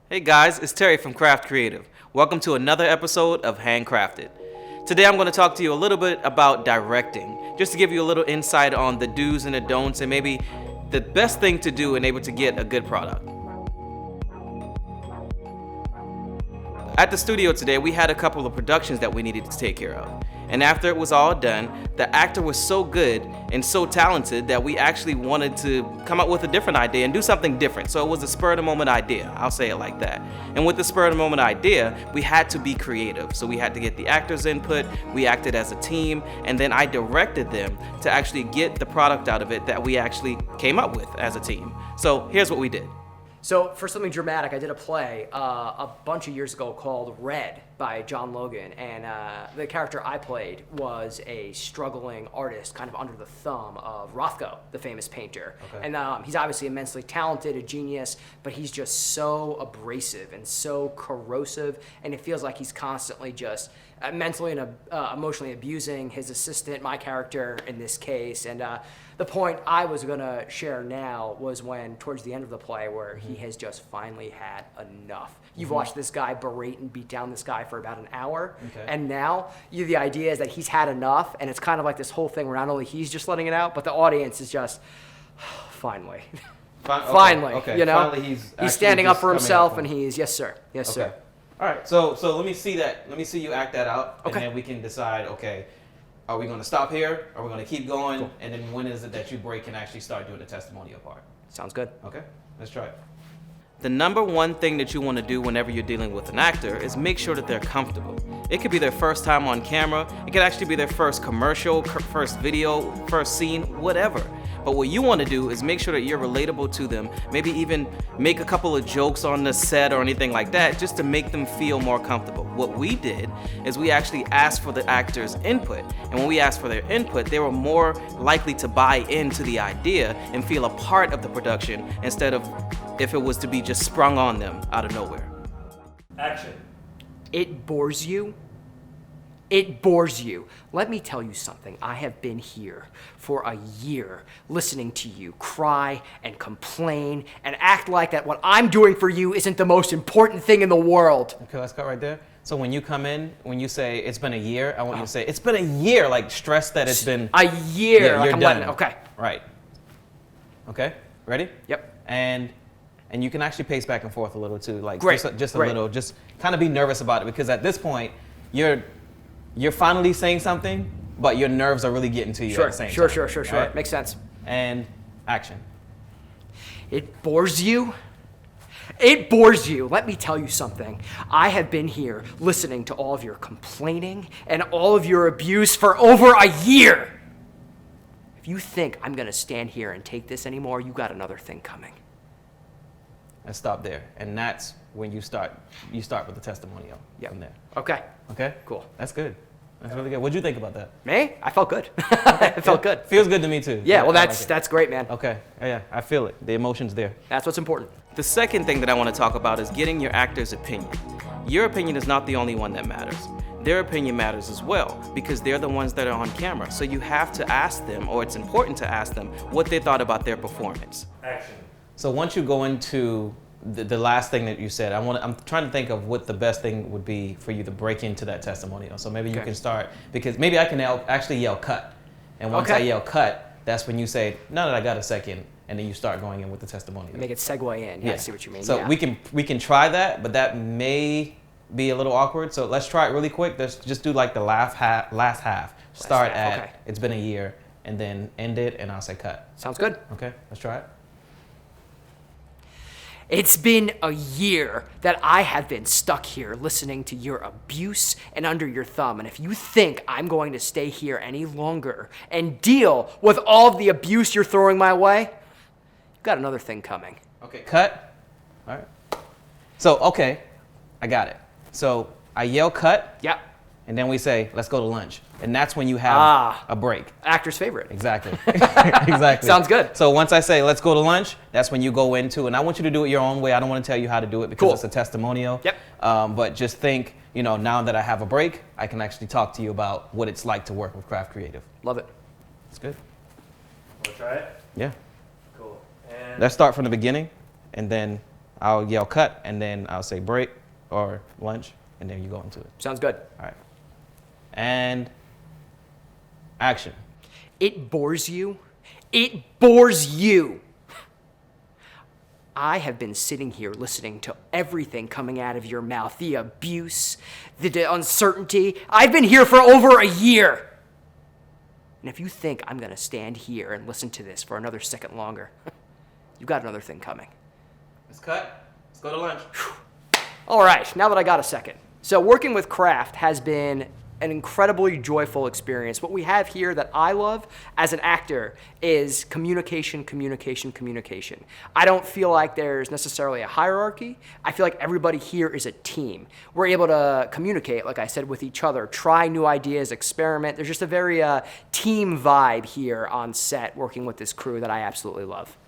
Hey guys, it's Terry from Craft Creative. Welcome to another episode of Handcrafted. Today I'm going to talk to you a little bit about directing, just to give you a little insight on the do's and the don'ts and maybe the best thing to do and able to get a good product. At the studio today, we had a couple of productions that we needed to take care of. And after it was all done, the actor was so good and so talented that we actually wanted to come up with a different idea and do something different. So it was a spur of the moment idea, I'll say it like that. And with the spur of the moment idea, we had to be creative. So we had to get the actors' input, we acted as a team, and then I directed them to actually get the product out of it that we actually came up with as a team. So here's what we did. So for something dramatic, I did a play a bunch of years ago called Red by John Logan, and the character I played was a struggling artist kind of under the thumb of Rothko, the famous painter. Okay. And he's obviously immensely talented, a genius, but he's just so abrasive and so corrosive, and it feels like he's constantly just mentally and emotionally abusing his assistant, my character in this case. And the point I was going to share now was when, towards the end of the play, where he has just finally had enough. You've watched this guy berate and beat down this guy for about an hour, and now the idea is that he's had enough, and it's kind of like this whole thing where not only he's just letting it out, but the audience is just, finally. Finally, okay. you know? Finally, he's standing up for himself, and he's, yes, sir. Yes, sir. All right, so let me see that. Let me see you act that out, and Okay. then we can decide, okay, are we going to stop here? Are we going to keep going? Cool. And then when is it that you break and actually start doing the testimonial part? Sounds good. Okay, let's try it. The number one thing that you want to do whenever you're dealing with an actor is make sure that they're comfortable. It could be their first time on camera. It could actually be their first commercial, first video, first scene, whatever. But what you want to do is make sure that you're relatable to them, maybe even make a couple of jokes on the set or anything like that, just to make them feel more comfortable. What we did is we actually asked for the actors' input. And when we asked for their input, they were more likely to buy into the idea and feel a part of the production instead of if it was to be just sprung on them out of nowhere. Action. It bores you? It bores you. Let me tell you something. I have been here for a year listening to you cry and complain and act like that what I'm doing for you isn't the most important thing in the world. Okay, let's cut right there. So when you come in, when you say it's been a year, I want you to say it's been a year, like stress that it's been a year. Yeah, like you're I'm done. letting, okay. Right. Okay, ready? Yep. And you can actually pace back and forth a little too, like Great. just a Great. little, just kind of be nervous about it because at this point, you're finally saying something, but your nerves are really getting to you at the same time. Sure. Right? Makes sense. And action. It bores you? It bores you. Let me tell you something. I have been here listening to all of your complaining and all of your abuse for over a year. If you think I'm going to stand here and take this anymore, you got another thing coming. And stop there. And that's when you start with the testimonial from there. Okay. Okay? Cool. That's good. That's really good. What'd you think about that? Me? I felt good. It felt good. Feels good to me too. Yeah, well, I that's great, man. Okay. Yeah, I feel it. The emotion's there. That's what's important. The second thing that I want to talk about is getting your actor's opinion. Your opinion is not the only one that matters. Their opinion matters as well because they're the ones that are on camera. So you have to ask them, or it's important to ask them, what they thought about their performance. Action. So once you go into the last thing that you said, I'm trying to think of what the best thing would be for you to break into that testimonial. So maybe you can start, because maybe I can actually yell cut. And once I yell cut, that's when you say, no, I got a second. And then you start going in with the testimonial. Make it segue in. Yeah, I see what you mean. So we can try that, but that may be a little awkward. So let's try it really quick. Let's just do like the last half. Start at, it's been a year, and then end it, and I'll say cut. Sounds good. Okay, let's try it. It's been a year that I have been stuck here listening to your abuse and under your thumb. And if you think I'm going to stay here any longer and deal with all of the abuse you're throwing my way, you've got another thing coming. Okay, cut. All right. So, okay, I got it. So I yell cut. Yep. And then we say, let's go to lunch. And that's when you have a break. Actor's favorite. Exactly. Exactly. Sounds good. So once I say, let's go to lunch, that's when you go into, and I want you to do it your own way. I don't want to tell you how to do it because it's a testimonial. Yep. But just think, now that I have a break, I can actually talk to you about what it's like to work with Craft Creative. Love it. It's good. We'll try it? Yeah. Cool. And Let's start from the beginning, and then I'll yell cut, and then I'll say break or lunch, and then you go into it. Sounds good. All right. And action. It bores you. It bores you. I have been sitting here listening to everything coming out of your mouth, the abuse, the uncertainty. I've been here for over a year. And if you think I'm going to stand here and listen to this for another second longer, you've got another thing coming. Let's cut. Let's go to lunch. All right, now that I got a second. So working with craft has been an incredibly joyful experience. What we have here that I love as an actor is communication, communication, communication. I don't feel like there's necessarily a hierarchy. I feel like everybody here is a team. We're able to communicate, like I said, with each other, try new ideas, experiment. There's just a very team vibe here on set working with this crew that I absolutely love.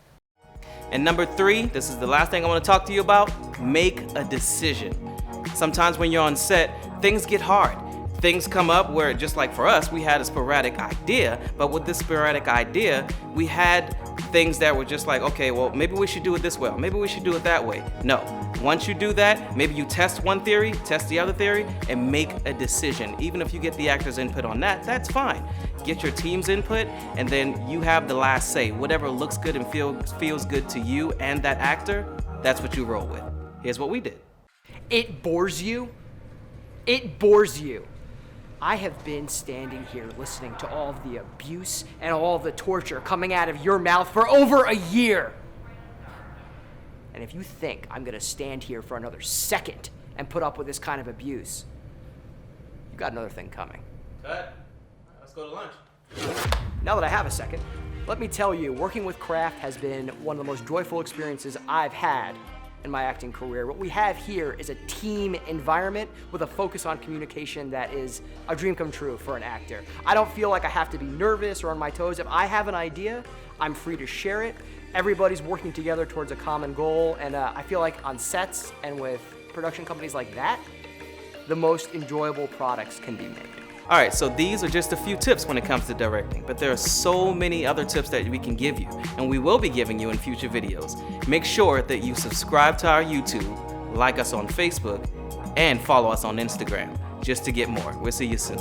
And number 3, this is the last thing I want to talk to you about, make a decision. Sometimes when you're on set, things get hard. Things come up where, just like for us, we had a sporadic idea, but with this sporadic idea, we had things that were just like, okay, well, maybe we should do it this way, or maybe we should do it that way. No, once you do that, maybe you test one theory, test the other theory, and make a decision. Even if you get the actor's input on that, that's fine. Get your team's input, and then you have the last say. Whatever looks good and feels good to you and that actor, that's what you roll with. Here's what we did. It bores you. It bores you. I have been standing here listening to all of the abuse and all of the torture coming out of your mouth for over a year. And if you think I'm gonna stand here for another second and put up with this kind of abuse, you got another thing coming. Cut. Let's go to lunch. Now that I have a second, let me tell you, working with craft has been one of the most joyful experiences I've had in my acting career. What we have here is a team environment with a focus on communication that is a dream come true for an actor. I don't feel like I have to be nervous or on my toes. If I have an idea, I'm free to share it. Everybody's working together towards a common goal, and I feel like on sets and with production companies like that, the most enjoyable products can be made. All right, so these are just a few tips when it comes to directing, but there are so many other tips that we can give you, and we will be giving you in future videos. Make sure that you subscribe to our YouTube, like us on Facebook, and follow us on Instagram just to get more. We'll see you soon.